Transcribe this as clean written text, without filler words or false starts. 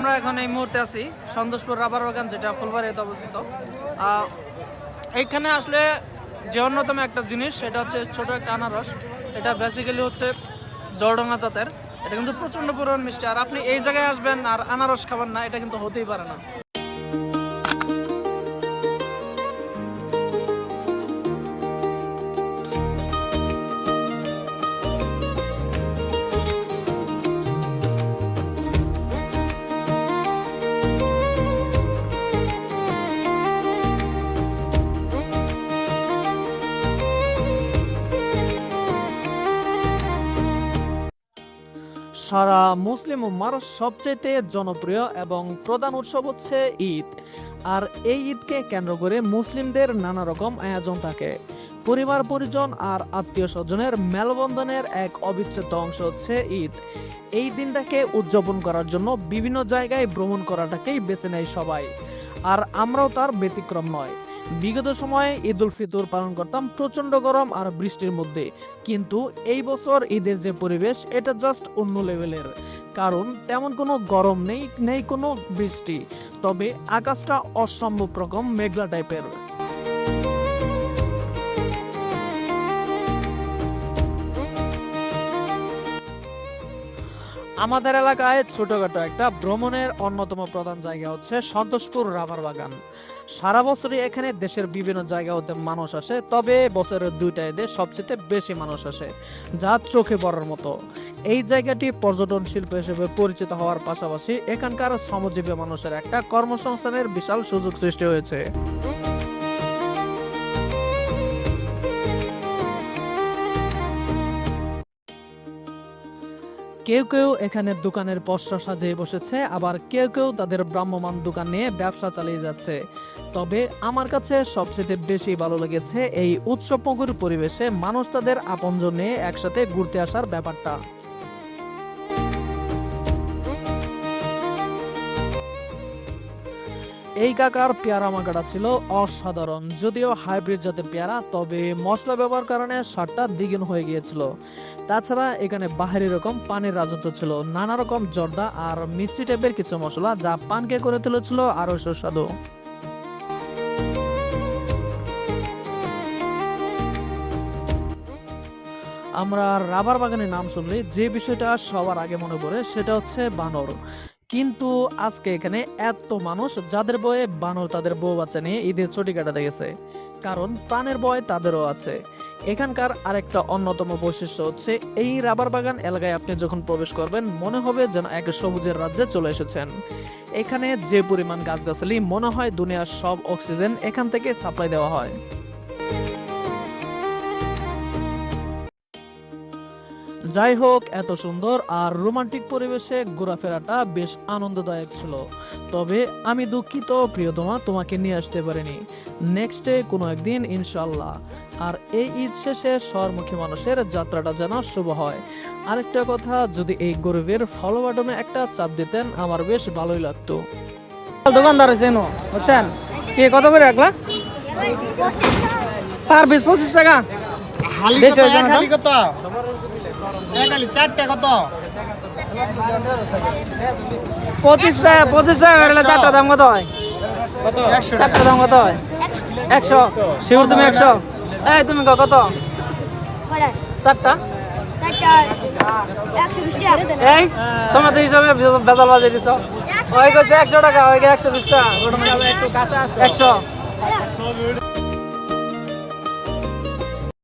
আমরা এখন এই মুহূর্তে আছি সন্তোষপুর রাবার বাগান, যেটা ফুলবাড়িতে অবস্থিত। এইখানে আসলে যে অন্যতম একটা জিনিস, সেটা হচ্ছে ছোট একটা আনারস। এটা বেসিক্যালি হচ্ছে জলডোঙা জাতের। এটা কিন্তু প্রচণ্ড পরিমাণ মিষ্টি। আর আপনি এই জায়গায় আসবেন আর আনারস খাবেন না, এটা কিন্তু হতেই পারে না। সারা মুসলিম উম্মার সবচেয়ে জনপ্রিয় এবং প্রধান উৎসব হচ্ছে ঈদ। আর এই ঈদকে কেন্দ্র করে মুসলিমদের নানা রকম আয়োজন থাকে। পরিবার পরিজন আর আত্মীয় স্বজনের মেলবন্ধনের এক অবিচ্ছেদ্য অংশ হচ্ছে ঈদ। এই দিনটাকে উদযাপন করার জন্য বিভিন্ন জায়গায় ভ্রমণ করাটাকেই বেছে নেয় সবাই, আর আমরাও তার ব্যতিক্রম নয়। বিগত সময়ে ঈদ উল ফিতর পালন করতাম প্রচন্ড গরম আর বৃষ্টির মধ্যে, কিন্তু এই বছর ঈদের যে পরিবেশ, এটা জাস্ট অন্য লেভেলের। কারণ তেমন কোনো গরম নেই কোনো বৃষ্টি, তবে আকাশটা অসম্ভব রকম মেঘলা টাইপের। আমাদের এলাকায় ছোটখাটো একটা ভ্রমণের অন্যতম প্রধান জায়গা হচ্ছে সন্তোষপুর রাবার বাগান। সারা বছরই এখানে দেশের বিভিন্ন জায়গা হতে মানুষ আসে, তবে বছরের দুইটা ঈদে সবচেয়ে বেশি মানুষ আসে, যা চোখে পড়ার মতো। এই জায়গাটি পর্যটন শিল্প হিসেবে পরিচিত হওয়ার পাশাপাশি এখানকার শ্রমজীবী মানুষের একটা কর্মসংস্থানের বিশাল সুযোগ সৃষ্টি হয়েছে। কেউ কেউ এখানে দোকানের পসরা সাজিয়ে বসেছে, আবার কেউ কেউ তাদের ভ্রাম্যমাণ দোকান নিয়ে ব্যবসা চালিয়ে যাচ্ছে। তবে আমার কাছে সবচেয়ে বেশি ভালো লেগেছে এই উৎসবমুখর পরিবেশে মানুষ তাদের আপনজন নিয়ে একসাথে ঘুরতে আসার ব্যাপারটা। এই কাকার পেয়ারা মার্কাটা ছিল অসাধারণ। যদিও হাইব্রিড জাতের পেয়ারা, তবে মশলা ব্যবহার কারণে স্বাদটা দ্বিগুণ হয়ে গিয়েছিল। তাছাড়া এখানে বাহারি রকম পানির রাজত্ব ছিল, নানা রকম জর্দা আর মিষ্টি টাইপের কিছু মশলা, যা পানকে করে তুলেছিল আরো সুস্বাদু। আমরা রাবার বাগানের নাম শুনলে যে বিষয়টা সবার আগে মনে পড়ে, সেটা হচ্ছে বানর। কিন্তু আজকে এখানে এত মানুষ, যাদের বয়ে বানর তাদের বউ বাচ্চা নিয়ে ঈদের ছুটি কাটাতে গেছে, কারণ প্রাণের ভয় তাদেরও আছে। এখানকার আরেকটা অন্যতম বৈশিষ্ট্য হচ্ছে, এই রাবার বাগান এলাকায় আপনি যখন প্রবেশ করবেন, মনে হবে যেন এক সবুজের রাজ্যে চলে এসেছেন। এখানে যে পরিমাণ গাছগাছালি, মনে হয় দুনিয়ার সব অক্সিজেন এখান থেকে সাপ্লাই দেওয়া হয়। যাই হোক, এত সুন্দর আর রোমান্টিক পরিবেশে ঘোরাফেরাটা বেশ আনন্দদায়ক ছিল। তবে আমি দুঃখিত প্রিয়তমা, তোমাকে নিয়ে আসতে পারিনি। নেক্সটে কোনো একদিন ইনশাল্লাহ। আর এই ঈদ শেষে শহরমুখী মানুষের যাত্রাটা যেন শুভ হয়। আরেকটা কথা, যদি এই গরিবের ফলো বাটনে একটা চাপ দিতেন, আমার বেশ ভালোই লাগতো। দোকানদার হয়েছে বুঝছেন, কি কত করে রাখলা? পার 20-25 টাকা। কত? 25 টাকা করে চারটা দাম কত হয়? চারটা দাম কত হয়? 100। শিওর তুমি 100? এই তুমি কত? চারটা এই তোমার তো হিসাবে বেজাল বাজিয়ে দিছ। ওই কইছে 100 টাকা, ওই 120 টাকা, 100।